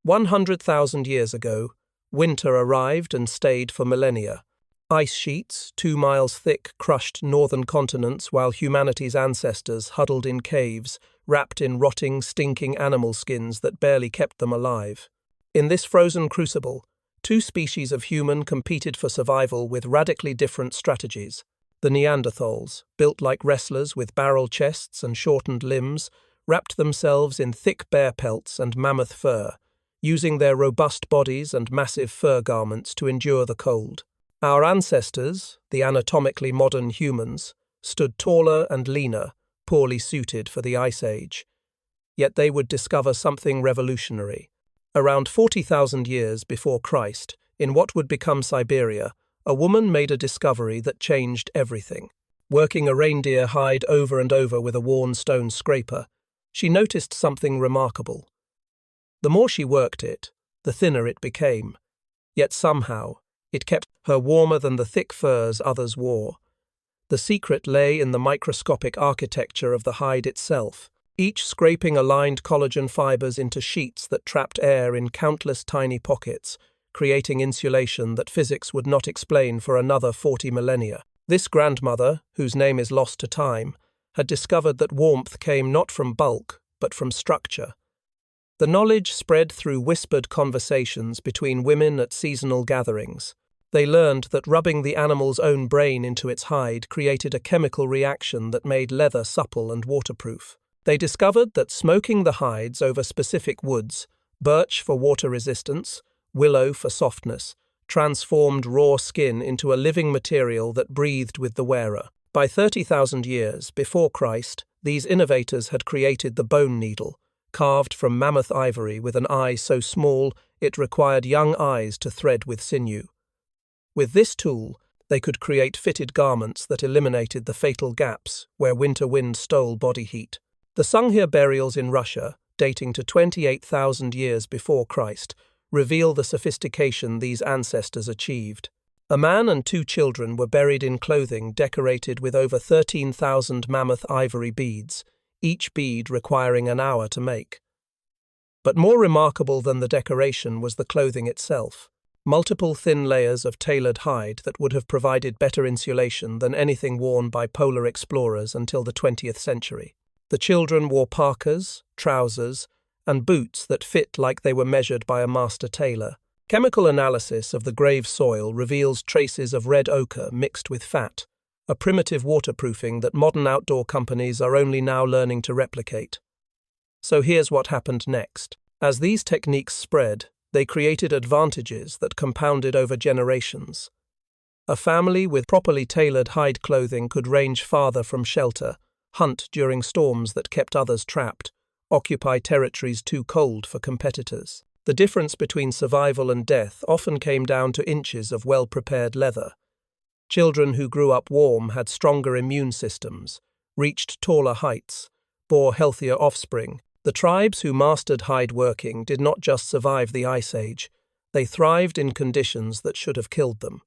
100,000 years ago, winter arrived and stayed for millennia. Ice sheets, 2 miles thick, crushed northern continents while humanity's ancestors huddled in caves, wrapped in rotting, stinking animal skins that barely kept them alive. In this frozen crucible, 2 species of human competed for survival with radically different strategies. The Neanderthals, built like wrestlers with barrel chests and shortened limbs, wrapped themselves in thick bear pelts and mammoth fur, using their robust bodies and massive fur garments to endure the cold. Our ancestors, the anatomically modern humans, stood taller and leaner, poorly suited for the Ice Age. Yet they would discover something revolutionary. Around 40,000 years before Christ, in what would become Siberia, a woman made a discovery that changed everything. Working a reindeer hide over and over with a worn stone scraper, she noticed something remarkable. The more she worked it, the thinner it became. Yet somehow, it kept her warmer than the thick furs others wore. The secret lay in the microscopic architecture of the hide itself. Each scraping aligned collagen fibers into sheets that trapped air in countless tiny pockets, creating insulation that physics would not explain for another 40 millennia. This grandmother, whose name is lost to time, had discovered that warmth came not from bulk, but from structure. The knowledge spread through whispered conversations between women at seasonal gatherings. They learned that rubbing the animal's own brain into its hide created a chemical reaction that made leather supple and waterproof. They discovered that smoking the hides over specific woods, birch for water resistance, willow for softness, transformed raw skin into a living material that breathed with the wearer. By 30,000 years before Christ, these innovators had created the bone needle, carved from mammoth ivory with an eye so small it required young eyes to thread with sinew. With this tool, they could create fitted garments that eliminated the fatal gaps where winter wind stole body heat. The Sunghyr burials in Russia, dating to 28,000 years before Christ, reveal the sophistication these ancestors achieved. A man and 2 children were buried in clothing decorated with over 13,000 mammoth ivory beads, each bead requiring an hour to make. But more remarkable than the decoration was the clothing itself. Multiple thin layers of tailored hide that would have provided better insulation than anything worn by polar explorers until the 20th century. The children wore parkas, trousers, and boots that fit like they were measured by a master tailor. Chemical analysis of the grave soil reveals traces of red ochre mixed with fat, a primitive waterproofing that modern outdoor companies are only now learning to replicate. So here's what happened next. As these techniques spread, they created advantages that compounded over generations. A family with properly tailored hide clothing could range farther from shelter, hunt during storms that kept others trapped, occupy territories too cold for competitors. The difference between survival and death often came down to inches of well-prepared leather. Children who grew up warm had stronger immune systems, reached taller heights, bore healthier offspring. The tribes who mastered hide working did not just survive the Ice Age, they thrived in conditions that should have killed them.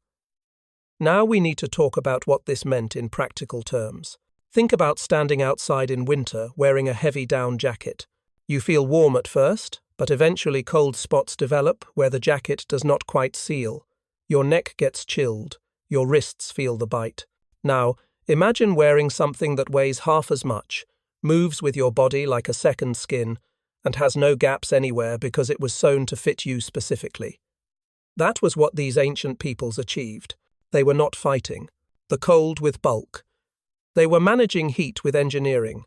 Now we need to talk about what this meant in practical terms. Think about standing outside in winter wearing a heavy down jacket. You feel warm at first, but eventually cold spots develop where the jacket does not quite seal. Your neck gets chilled. Your wrists feel the bite. Now, imagine wearing something that weighs half as much, moves with your body like a second skin, and has no gaps anywhere because it was sewn to fit you specifically. That was what these ancient peoples achieved. They were not fighting the cold with bulk. They were managing heat with engineering.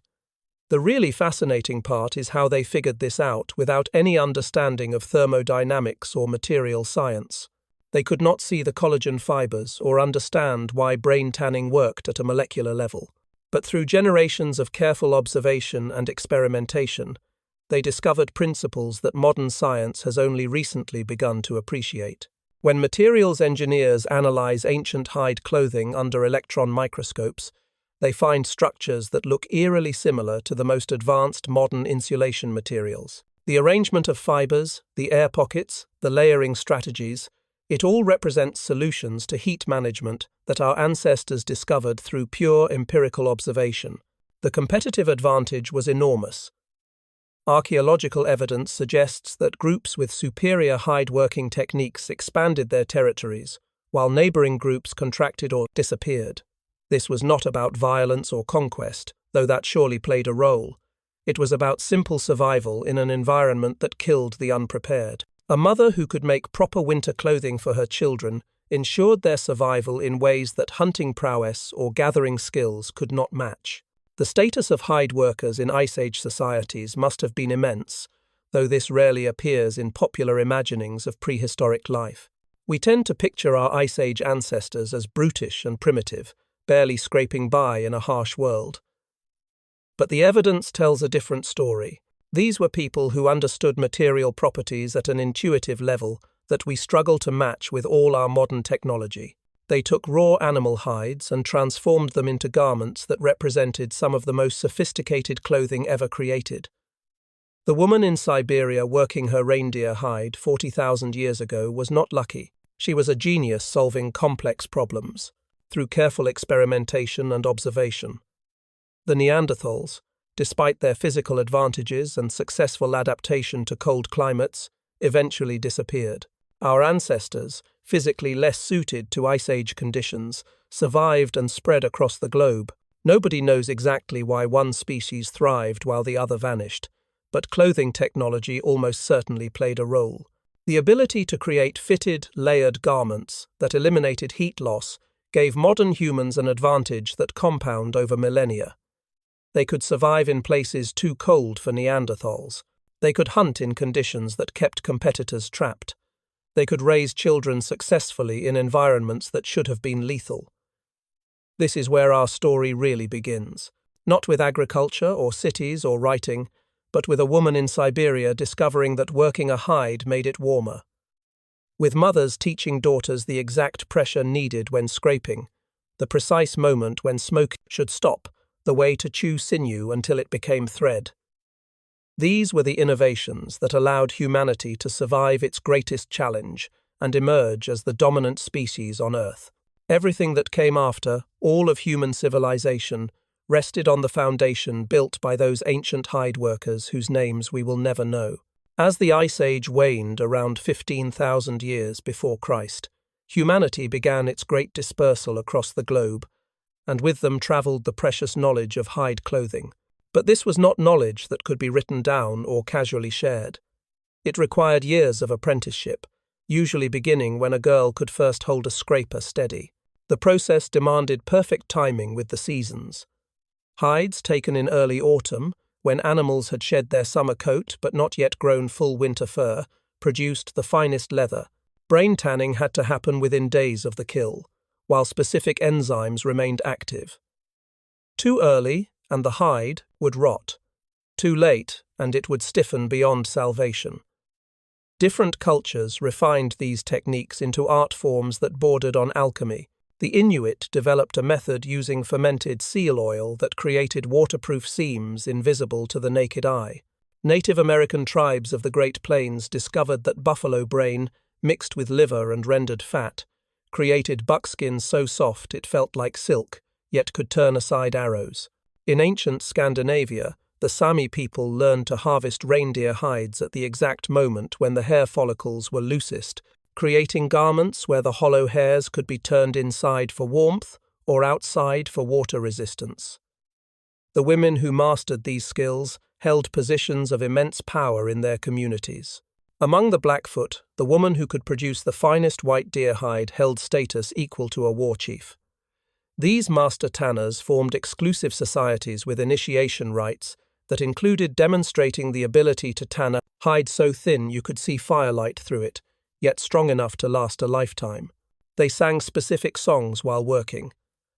The really fascinating part is how they figured this out without any understanding of thermodynamics or material science. They could not see the collagen fibers or understand why brain tanning worked at a molecular level. But through generations of careful observation and experimentation, they discovered principles that modern science has only recently begun to appreciate. When materials engineers analyze ancient hide clothing under electron microscopes, they find structures that look eerily similar to the most advanced modern insulation materials. The arrangement of fibers, the air pockets, the layering strategies, it all represents solutions to heat management that our ancestors discovered through pure empirical observation. The competitive advantage was enormous. Archaeological evidence suggests that groups with superior hide-working techniques expanded their territories, while neighboring groups contracted or disappeared. This was not about violence or conquest, though that surely played a role. It was about simple survival in an environment that killed the unprepared. A mother who could make proper winter clothing for her children ensured their survival in ways that hunting prowess or gathering skills could not match. The status of hide workers in Ice Age societies must have been immense, though this rarely appears in popular imaginings of prehistoric life. We tend to picture our Ice Age ancestors as brutish and primitive, barely scraping by in a harsh world. But the evidence tells a different story. These were people who understood material properties at an intuitive level that we struggle to match with all our modern technology. They took raw animal hides and transformed them into garments that represented some of the most sophisticated clothing ever created. The woman in Siberia working her reindeer hide 40,000 years ago was not lucky. She was a genius solving complex problems through careful experimentation and observation. The Neanderthals, despite their physical advantages and successful adaptation to cold climates, eventually disappeared. Our ancestors, physically less suited to Ice Age conditions, survived and spread across the globe. Nobody knows exactly why one species thrived while the other vanished, but clothing technology almost certainly played a role. The ability to create fitted, layered garments that eliminated heat loss gave modern humans an advantage that compounded over millennia. They could survive in places too cold for Neanderthals. They could hunt in conditions that kept competitors trapped. They could raise children successfully in environments that should have been lethal. This is where our story really begins, not with agriculture or cities or writing, but with a woman in Siberia discovering that working a hide made it warmer. With mothers teaching daughters the exact pressure needed when scraping, the precise moment when smoke should stop, the way to chew sinew until it became thread. These were the innovations that allowed humanity to survive its greatest challenge and emerge as the dominant species on Earth. Everything that came after, all of human civilization, rested on the foundation built by those ancient hide workers whose names we will never know. As the Ice Age waned around 15,000 years before Christ, humanity began its great dispersal across the globe, and with them travelled the precious knowledge of hide clothing. But this was not knowledge that could be written down or casually shared. It required years of apprenticeship, usually beginning when a girl could first hold a scraper steady. The process demanded perfect timing with the seasons. Hides taken in early autumn, when animals had shed their summer coat but not yet grown full winter fur, produced the finest leather. Brain tanning had to happen within days of the kill, while specific enzymes remained active. Too early, and the hide would rot. Too late, and it would stiffen beyond salvation. Different cultures refined these techniques into art forms that bordered on alchemy. The Inuit developed a method using fermented seal oil that created waterproof seams invisible to the naked eye. Native American tribes of the Great Plains discovered that buffalo brain, mixed with liver and rendered fat, created buckskin so soft it felt like silk, yet could turn aside arrows. In ancient Scandinavia, the Sami people learned to harvest reindeer hides at the exact moment when the hair follicles were loosest, creating garments where the hollow hairs could be turned inside for warmth or outside for water resistance. The women who mastered these skills held positions of immense power in their communities. Among the Blackfoot, the woman who could produce the finest white deer hide held status equal to a war chief. These master tanners formed exclusive societies with initiation rites that included demonstrating the ability to tan a hide so thin you could see firelight through it, yet strong enough to last a lifetime. They sang specific songs while working,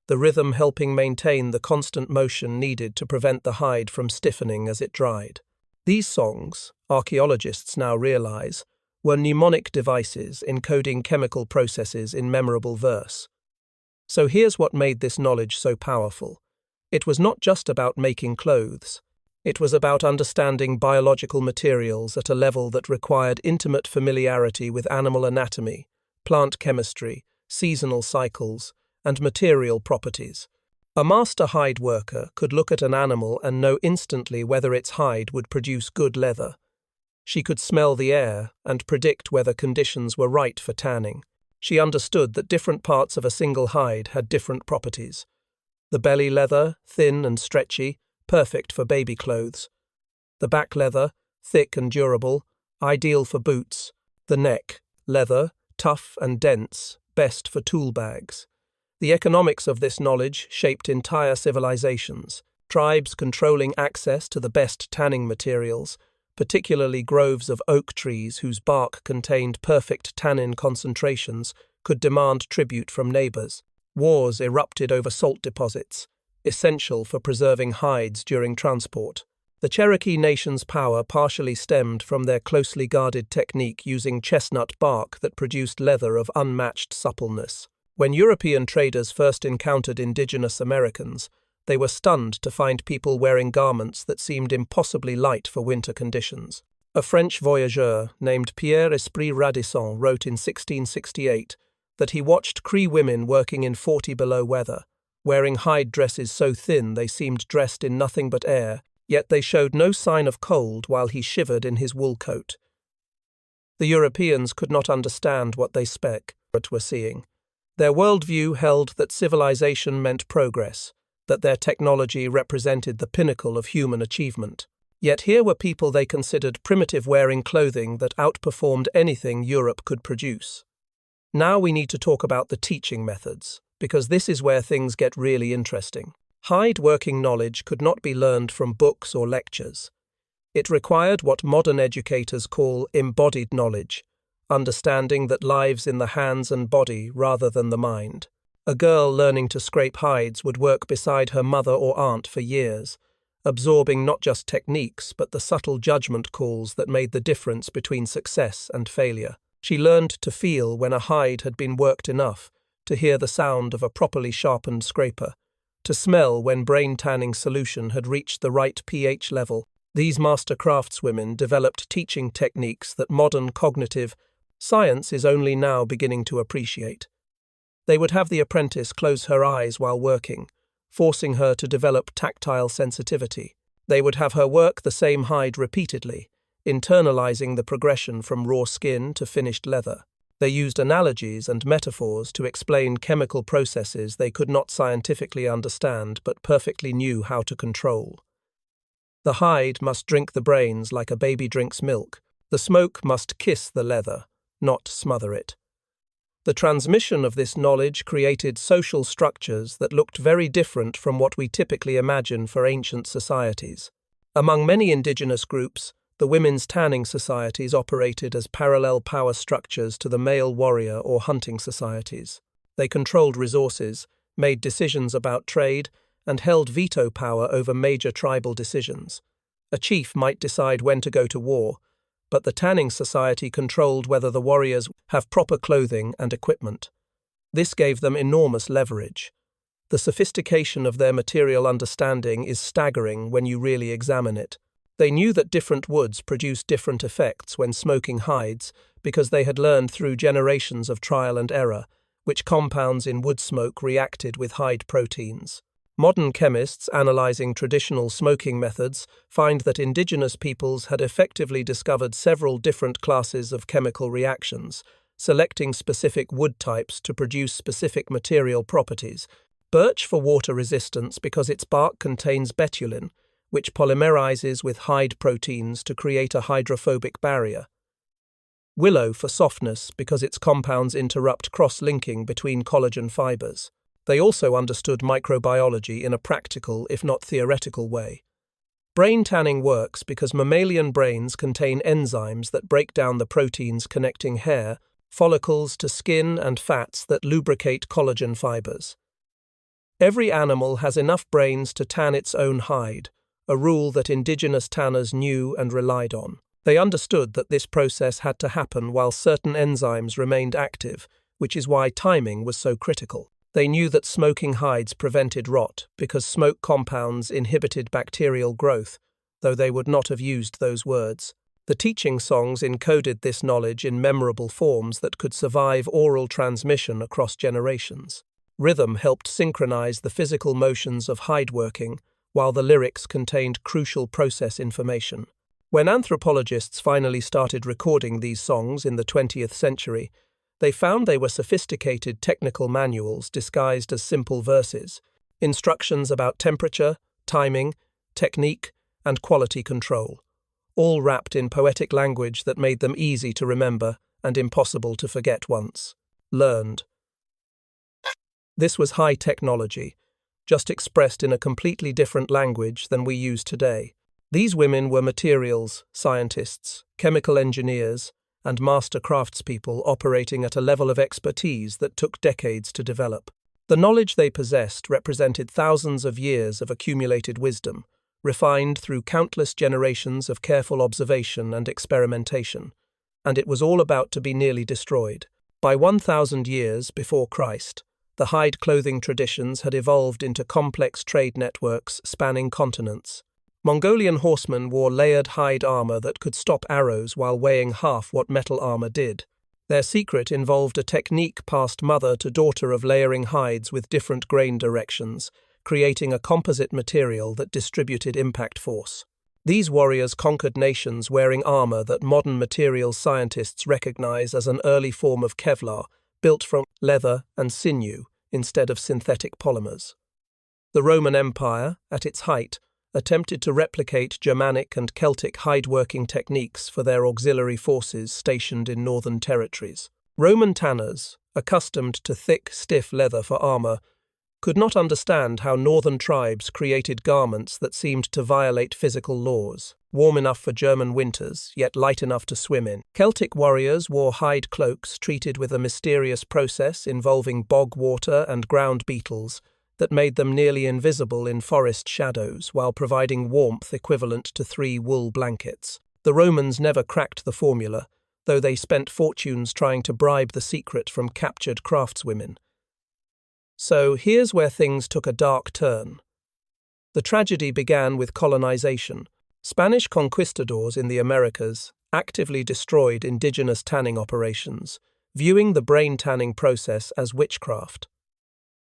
the rhythm helping maintain the constant motion needed to prevent the hide from stiffening as it dried. These songs, archaeologists now realize, were mnemonic devices encoding chemical processes in memorable verse. So here's what made this knowledge so powerful. It was not just about making clothes. It was about understanding biological materials at a level that required intimate familiarity with animal anatomy, plant chemistry, seasonal cycles, and material properties. A master hide worker could look at an animal and know instantly whether its hide would produce good leather. She could smell the air and predict whether conditions were right for tanning. She understood that different parts of a single hide had different properties. The belly leather, thin and stretchy, perfect for baby clothes. The back leather, thick and durable, ideal for boots. The neck, leather, tough and dense, best for tool bags. The economics of this knowledge shaped entire civilizations, tribes controlling access to the best tanning materials, particularly groves of oak trees whose bark contained perfect tannin concentrations, could demand tribute from neighbors. Wars erupted over salt deposits, essential for preserving hides during transport. The Cherokee Nation's power partially stemmed from their closely guarded technique using chestnut bark that produced leather of unmatched suppleness. When European traders first encountered indigenous Americans, they were stunned to find people wearing garments that seemed impossibly light for winter conditions. A French voyageur named Pierre Esprit Radisson wrote in 1668 that he watched Cree women working in 40 below weather, wearing hide dresses so thin they seemed dressed in nothing but air, yet they showed no sign of cold while he shivered in his wool coat. The Europeans could not understand what they were seeing. Their worldview held that civilization meant progress, that their technology represented the pinnacle of human achievement. Yet here were people they considered primitive wearing clothing that outperformed anything Europe could produce. Now we need to talk about the teaching methods, because this is where things get really interesting. Hide working knowledge could not be learned from books or lectures. It required what modern educators call embodied knowledge, understanding that lives in the hands and body rather than the mind. A girl learning to scrape hides would work beside her mother or aunt for years, absorbing not just techniques but the subtle judgment calls that made the difference between success and failure. She learned to feel when a hide had been worked enough, to hear the sound of a properly sharpened scraper, to smell when brain tanning solution had reached the right pH level. These master craftswomen developed teaching techniques that modern cognitive science is only now beginning to appreciate. They would have the apprentice close her eyes while working, forcing her to develop tactile sensitivity. They would have her work the same hide repeatedly, internalizing the progression from raw skin to finished leather. They used analogies and metaphors to explain chemical processes they could not scientifically understand but perfectly knew how to control. The hide must drink the brains like a baby drinks milk. The smoke must kiss the leather, not smother it. The transmission of this knowledge created social structures that looked very different from what we typically imagine for ancient societies. Among many indigenous groups, the women's tanning societies operated as parallel power structures to the male warrior or hunting societies. They controlled resources, made decisions about trade, and held veto power over major tribal decisions. A chief might decide when to go to war, but the tanning society controlled whether the warriors have proper clothing and equipment. This gave them enormous leverage. The sophistication of their material understanding is staggering when you really examine it. They knew that different woods produce different effects when smoking hides because they had learned through generations of trial and error which compounds in wood smoke reacted with hide proteins. Modern chemists analyzing traditional smoking methods find that indigenous peoples had effectively discovered several different classes of chemical reactions, selecting specific wood types to produce specific material properties. Birch for water resistance because its bark contains betulin, which polymerizes with hide proteins to create a hydrophobic barrier. Willow for softness because its compounds interrupt cross-linking between collagen fibers. They also understood microbiology in a practical, if not theoretical way. Brain tanning works because mammalian brains contain enzymes that break down the proteins connecting hair, follicles to skin and fats that lubricate collagen fibers. Every animal has enough brains to tan its own hide, a rule that indigenous tanners knew and relied on. They understood that this process had to happen while certain enzymes remained active, which is why timing was so critical. They knew that smoking hides prevented rot because smoke compounds inhibited bacterial growth, though they would not have used those words. The teaching songs encoded this knowledge in memorable forms that could survive oral transmission across generations. Rhythm helped synchronize the physical motions of hide working, while the lyrics contained crucial process information. When anthropologists finally started recording these songs in the 20th century, they found they were sophisticated technical manuals disguised as simple verses, instructions about temperature, timing, technique, and quality control, all wrapped in poetic language that made them easy to remember and impossible to forget once learned. This was high technology, just expressed in a completely different language than we use today. These women were materials scientists, chemical engineers, and master craftspeople operating at a level of expertise that took decades to develop. The knowledge they possessed represented thousands of years of accumulated wisdom, refined through countless generations of careful observation and experimentation, and it was all about to be nearly destroyed. By 1,000 years before Christ, the hide clothing traditions had evolved into complex trade networks spanning continents. Mongolian horsemen wore layered hide armor that could stop arrows while weighing half what metal armor did. Their secret involved a technique passed mother to daughter of layering hides with different grain directions, creating a composite material that distributed impact force. These warriors conquered nations wearing armor that modern materials scientists recognize as an early form of Kevlar, built from leather and sinew instead of synthetic polymers. The Roman Empire, at its height, attempted to replicate Germanic and Celtic hide-working techniques for their auxiliary forces stationed in northern territories. Roman tanners, accustomed to thick, stiff leather for armor, could not understand how northern tribes created garments that seemed to violate physical laws, warm enough for German winters, yet light enough to swim in. Celtic warriors wore hide cloaks treated with a mysterious process involving bog water and ground beetles that made them nearly invisible in forest shadows while providing warmth equivalent to 3 wool blankets. The Romans never cracked the formula, though they spent fortunes trying to bribe the secret from captured craftswomen. So here's where things took a dark turn. The tragedy began with colonization. Spanish conquistadors in the Americas actively destroyed indigenous tanning operations, viewing the brain tanning process as witchcraft.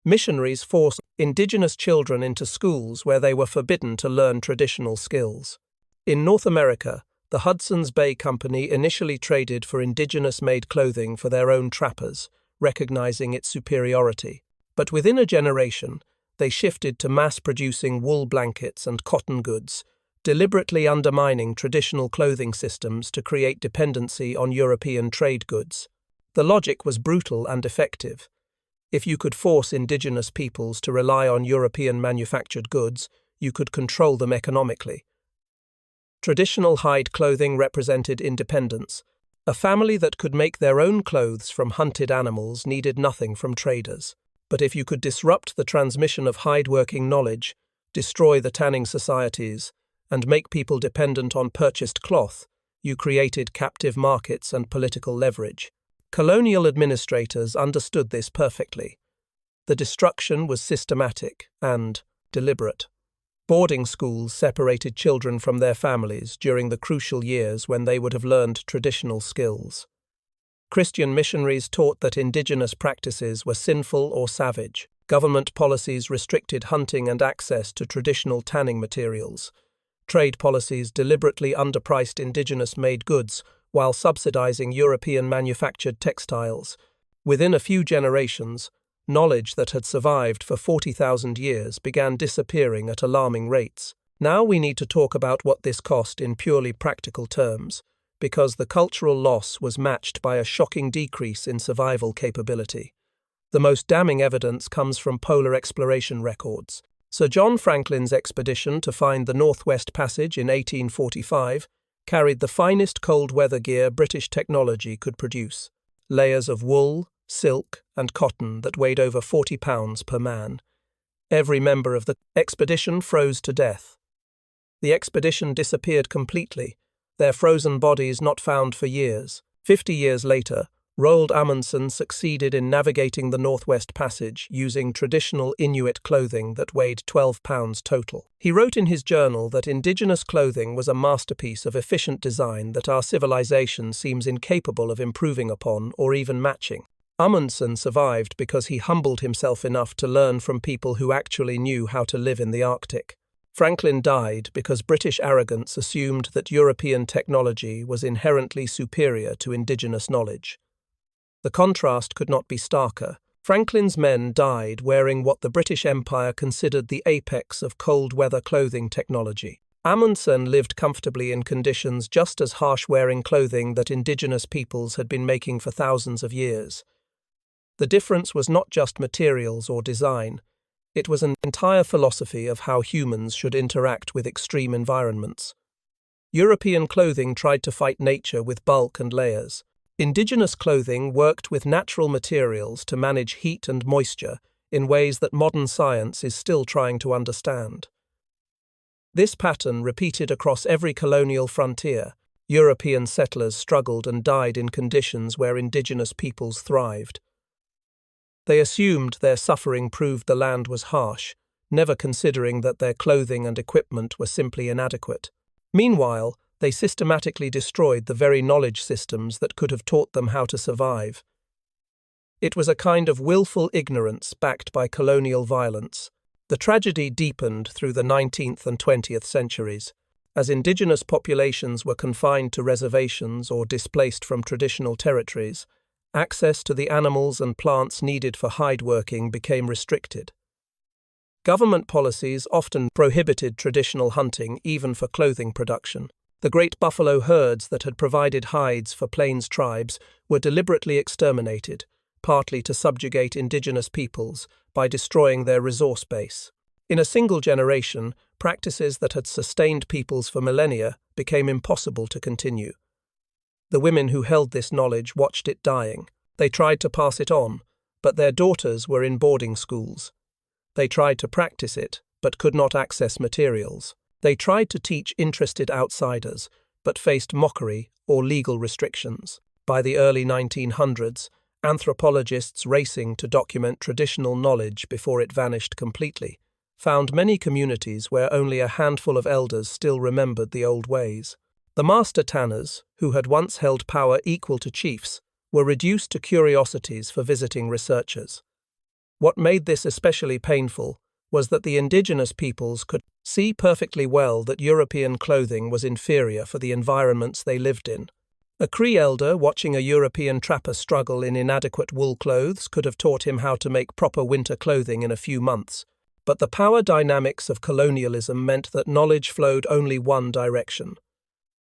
Missionaries forced indigenous children into schools where they were forbidden to learn traditional skills. In North America, the Hudson's Bay Company initially traded for indigenous-made clothing for their own trappers, recognizing its superiority. But within a generation, they shifted to mass-producing wool blankets and cotton goods, deliberately undermining traditional clothing systems to create dependency on European trade goods. The logic was brutal and effective. If you could force indigenous peoples to rely on European-manufactured goods, you could control them economically. Traditional hide clothing represented independence. A family that could make their own clothes from hunted animals needed nothing from traders. But if you could disrupt the transmission of hide-working knowledge, destroy the tanning societies, and make people dependent on purchased cloth, you created captive markets and political leverage. Colonial administrators understood this perfectly. The destruction was systematic and deliberate. Boarding schools separated children from their families during the crucial years when they would have learned traditional skills. Christian missionaries taught that indigenous practices were sinful or savage. Government policies restricted hunting and access to traditional tanning materials. Trade policies deliberately underpriced indigenous-made goods while subsidizing European-manufactured textiles. Within a few generations, knowledge that had survived for 40,000 years began disappearing at alarming rates. Now we need to talk about what this cost in purely practical terms, because the cultural loss was matched by a shocking decrease in survival capability. The most damning evidence comes from polar exploration records. Sir John Franklin's expedition to find the Northwest Passage in 1845 carried the finest cold weather gear British technology could produce. Layers of wool, silk, and cotton that weighed over 40 pounds per man. Every member of the expedition froze to death. The expedition disappeared completely, their frozen bodies not found for years. 50 years later, Roald Amundsen succeeded in navigating the Northwest Passage using traditional Inuit clothing that weighed 12 pounds total. He wrote in his journal that indigenous clothing was a masterpiece of efficient design that our civilization seems incapable of improving upon or even matching. Amundsen survived because he humbled himself enough to learn from people who actually knew how to live in the Arctic. Franklin died because British arrogance assumed that European technology was inherently superior to indigenous knowledge. The contrast could not be starker. Franklin's men died wearing what the British Empire considered the apex of cold-weather clothing technology. Amundsen lived comfortably in conditions just as harsh, wearing clothing that indigenous peoples had been making for thousands of years. The difference was not just materials or design. It was an entire philosophy of how humans should interact with extreme environments. European clothing tried to fight nature with bulk and layers. Indigenous clothing worked with natural materials to manage heat and moisture in ways that modern science is still trying to understand. This pattern repeated across every colonial frontier. European settlers struggled and died in conditions where indigenous peoples thrived. They assumed their suffering proved the land was harsh, never considering that their clothing and equipment were simply inadequate. Meanwhile, they systematically destroyed the very knowledge systems that could have taught them how to survive. It was a kind of willful ignorance backed by colonial violence. The tragedy deepened through the 19th and 20th centuries. As indigenous populations were confined to reservations or displaced from traditional territories, access to the animals and plants needed for hide working became restricted. Government policies often prohibited traditional hunting even for clothing production. The great buffalo herds that had provided hides for plains tribes were deliberately exterminated, partly to subjugate indigenous peoples by destroying their resource base. In a single generation, practices that had sustained peoples for millennia became impossible to continue. The women who held this knowledge watched it dying. They tried to pass it on, but their daughters were in boarding schools. They tried to practice it, but could not access materials. They tried to teach interested outsiders, but faced mockery or legal restrictions. By the early 1900s, anthropologists racing to document traditional knowledge before it vanished completely found many communities where only a handful of elders still remembered the old ways. The master tanners, who had once held power equal to chiefs, were reduced to curiosities for visiting researchers. What made this especially painful was that the indigenous peoples could see perfectly well that European clothing was inferior for the environments they lived in. A Cree elder watching a European trapper struggle in inadequate wool clothes could have taught him how to make proper winter clothing in a few months, but the power dynamics of colonialism meant that knowledge flowed only one direction.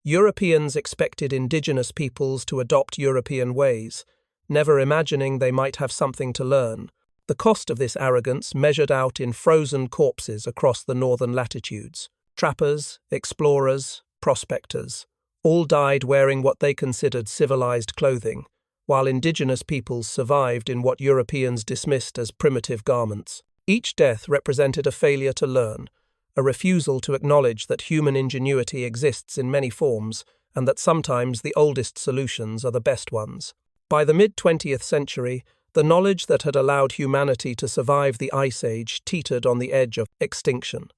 Europeans expected indigenous peoples to adopt European ways, never imagining they might have something to learn. The cost of this arrogance measured out in frozen corpses across the northern latitudes. Trappers, explorers, prospectors, all died wearing what they considered civilized clothing, while indigenous peoples survived in what Europeans dismissed as primitive garments. Each death represented a failure to learn, a refusal to acknowledge that human ingenuity exists in many forms and that sometimes the oldest solutions are the best ones. By the mid-20th century, the knowledge that had allowed humanity to survive the Ice Age teetered on the edge of extinction.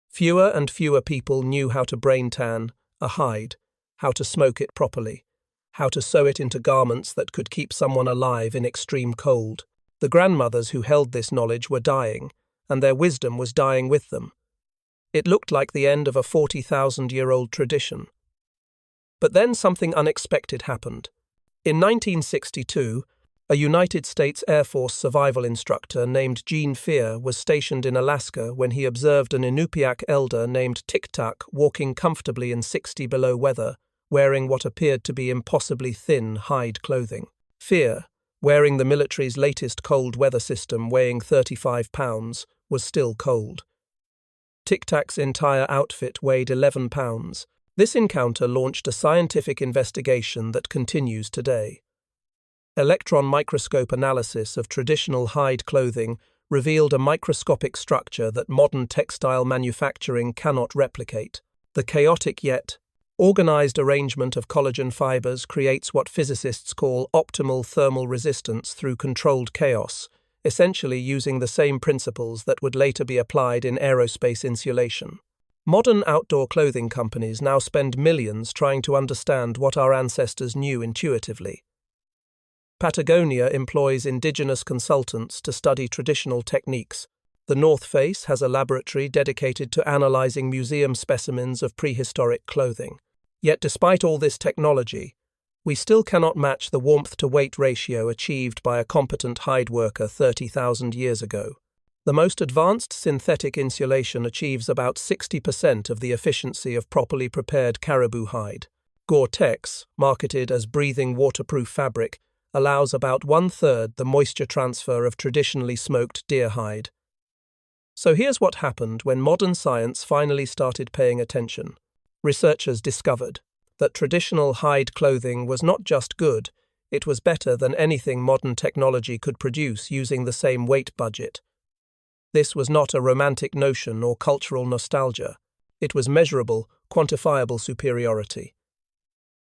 Fewer and fewer people knew how to brain tan a hide, how to smoke it properly, how to sew it into garments that could keep someone alive in extreme cold. The grandmothers who held this knowledge were dying, and their wisdom was dying with them. It looked like the end of a 40,000-year-old tradition. But then something unexpected happened. In 1962, a United States Air Force survival instructor named Gene Fear was stationed in Alaska when he observed an Inupiaq elder named Tic Tac walking comfortably in 60 below weather, wearing what appeared to be impossibly thin hide clothing. Fear, wearing the military's latest cold weather system weighing 35 pounds, was still cold. Tic Tac's entire outfit weighed 11 pounds. This encounter launched a scientific investigation that continues today. Electron microscope analysis of traditional hide clothing revealed a microscopic structure that modern textile manufacturing cannot replicate. The chaotic yet organized arrangement of collagen fibers creates what physicists call optimal thermal resistance through controlled chaos, essentially using the same principles that would later be applied in aerospace insulation. Modern outdoor clothing companies now spend millions trying to understand what our ancestors knew intuitively. Patagonia employs indigenous consultants to study traditional techniques. The North Face has a laboratory dedicated to analyzing museum specimens of prehistoric clothing. Yet despite all this technology, we still cannot match the warmth-to-weight ratio achieved by a competent hide worker 30,000 years ago. The most advanced synthetic insulation achieves about 60% of the efficiency of properly prepared caribou hide. Gore-Tex, marketed as breathing waterproof fabric, allows about 1/3 the moisture transfer of traditionally smoked deer hide. So here's what happened when modern science finally started paying attention. Researchers discovered that traditional hide clothing was not just good, it was better than anything modern technology could produce using the same weight budget. This was not a romantic notion or cultural nostalgia. It was measurable, quantifiable superiority.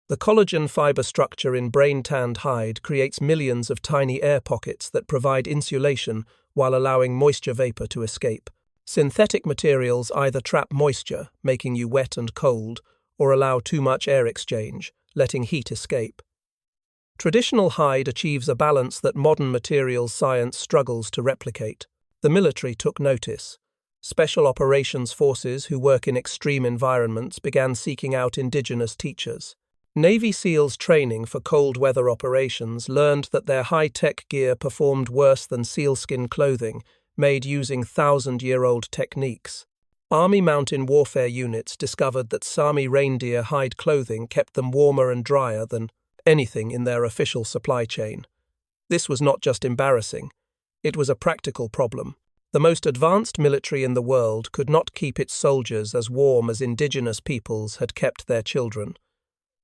The collagen fiber structure in brain-tanned hide creates millions of tiny air pockets that provide insulation while allowing moisture vapor to escape. Synthetic materials either trap moisture, making you wet and cold, or allow too much air exchange, letting heat escape. Traditional hide achieves a balance that modern materials science struggles to replicate. The military took notice. Special operations forces who work in extreme environments began seeking out indigenous teachers. Navy SEALs training for cold weather operations learned that their high-tech gear performed worse than sealskin clothing, made using 1,000-year-old techniques. Army mountain warfare units discovered that Sami reindeer hide clothing kept them warmer and drier than anything in their official supply chain. This was not just embarrassing, it was a practical problem. The most advanced military in the world could not keep its soldiers as warm as indigenous peoples had kept their children.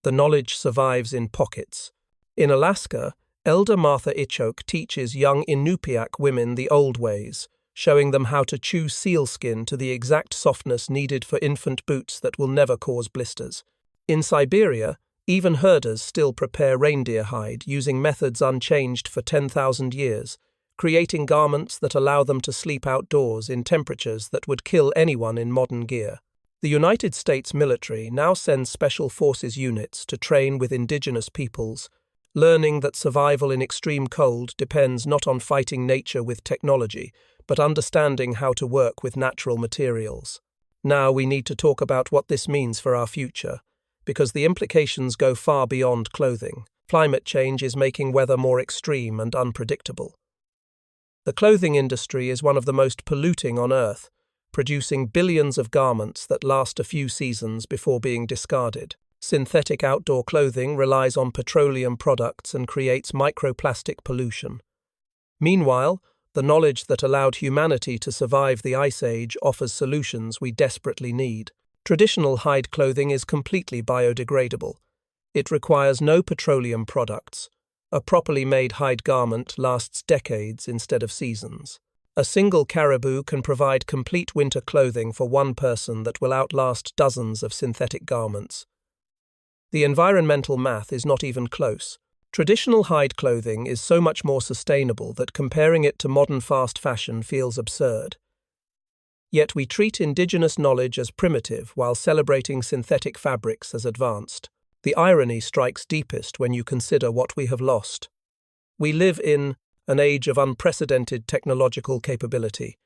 The knowledge survives in pockets. In Alaska, Elder Martha Ichoke teaches young Inupiaq women the old ways, showing them how to chew sealskin to the exact softness needed for infant boots that will never cause blisters. In Siberia, even herders still prepare reindeer hide using methods unchanged for 10,000 years, creating garments that allow them to sleep outdoors in temperatures that would kill anyone in modern gear. The United States military now sends Special Forces units to train with indigenous peoples, learning that survival in extreme cold depends not on fighting nature with technology, but understanding how to work with natural materials. Now we need to talk about what this means for our future, because the implications go far beyond clothing. Climate change is making weather more extreme and unpredictable. The clothing industry is one of the most polluting on Earth, producing billions of garments that last a few seasons before being discarded. Synthetic outdoor clothing relies on petroleum products and creates microplastic pollution. Meanwhile, the knowledge that allowed humanity to survive the Ice Age offers solutions we desperately need. Traditional hide clothing is completely biodegradable. It requires no petroleum products. A properly made hide garment lasts decades instead of seasons. A single caribou can provide complete winter clothing for one person that will outlast dozens of synthetic garments. The environmental math is not even close. Traditional hide clothing is so much more sustainable that comparing it to modern fast fashion feels absurd. Yet we treat indigenous knowledge as primitive while celebrating synthetic fabrics as advanced. The irony strikes deepest when you consider what we have lost. We live in an age of unprecedented technological capability.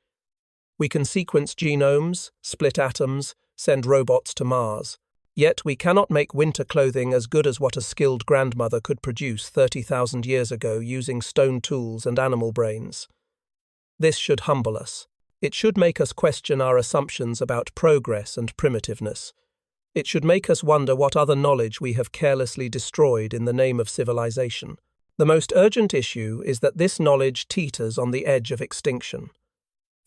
We can sequence genomes, split atoms, send robots to Mars. Yet we cannot make winter clothing as good as what a skilled grandmother could produce 30,000 years ago using stone tools and animal brains. This should humble us. It should make us question our assumptions about progress and primitiveness. It should make us wonder what other knowledge we have carelessly destroyed in the name of civilization. The most urgent issue is that this knowledge teeters on the edge of extinction.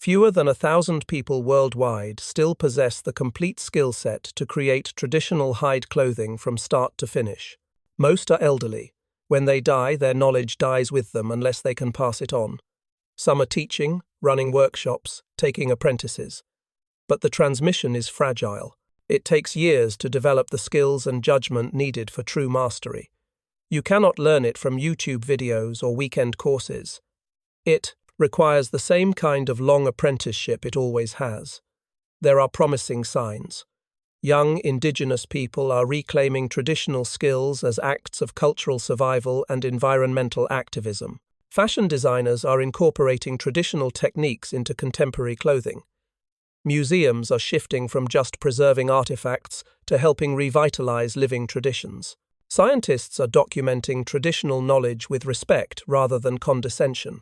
Fewer than 1,000 people worldwide still possess the complete skill set to create traditional hide clothing from start to finish. Most are elderly. When they die, their knowledge dies with them unless they can pass it on. Some are teaching, running workshops, taking apprentices. But the transmission is fragile. It takes years to develop the skills and judgment needed for true mastery. You cannot learn it from YouTube videos or weekend courses. It requires the same kind of long apprenticeship it always has. There are promising signs. Young, indigenous people are reclaiming traditional skills as acts of cultural survival and environmental activism. Fashion designers are incorporating traditional techniques into contemporary clothing. Museums are shifting from just preserving artifacts to helping revitalize living traditions. Scientists are documenting traditional knowledge with respect rather than condescension.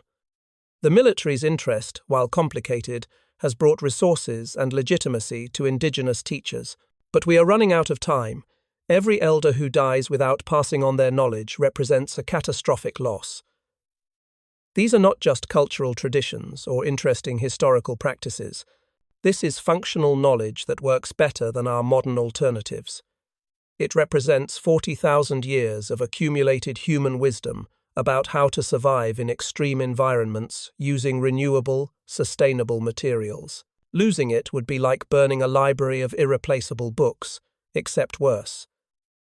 The military's interest, while complicated, has brought resources and legitimacy to indigenous teachers. But we are running out of time. Every elder who dies without passing on their knowledge represents a catastrophic loss. These are not just cultural traditions or interesting historical practices. This is functional knowledge that works better than our modern alternatives. It represents 40,000 years of accumulated human wisdom about how to survive in extreme environments using renewable, sustainable materials. Losing it would be like burning a library of irreplaceable books, except worse.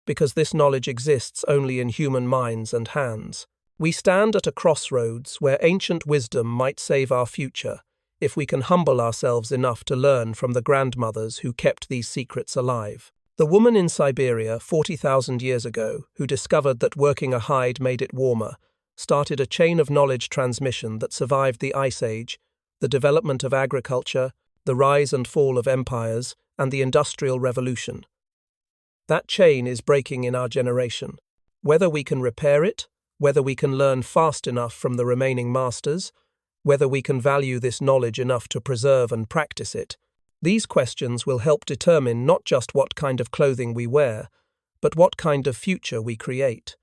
Because this knowledge exists only in human minds and hands. We stand at a crossroads where ancient wisdom might save our future, if we can humble ourselves enough to learn from the grandmothers who kept these secrets alive. The woman in Siberia 40,000 years ago, who discovered that working a hide made it warmer, started a chain of knowledge transmission that survived the Ice Age, the development of agriculture, the rise and fall of empires, and the Industrial Revolution. That chain is breaking in our generation. Whether we can repair it, whether we can learn fast enough from the remaining masters, whether we can value this knowledge enough to preserve and practice it, these questions will help determine not just what kind of clothing we wear, but what kind of future we create.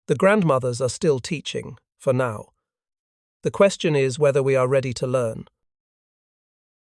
The grandmothers are still teaching, for now. The question is whether we are ready to learn.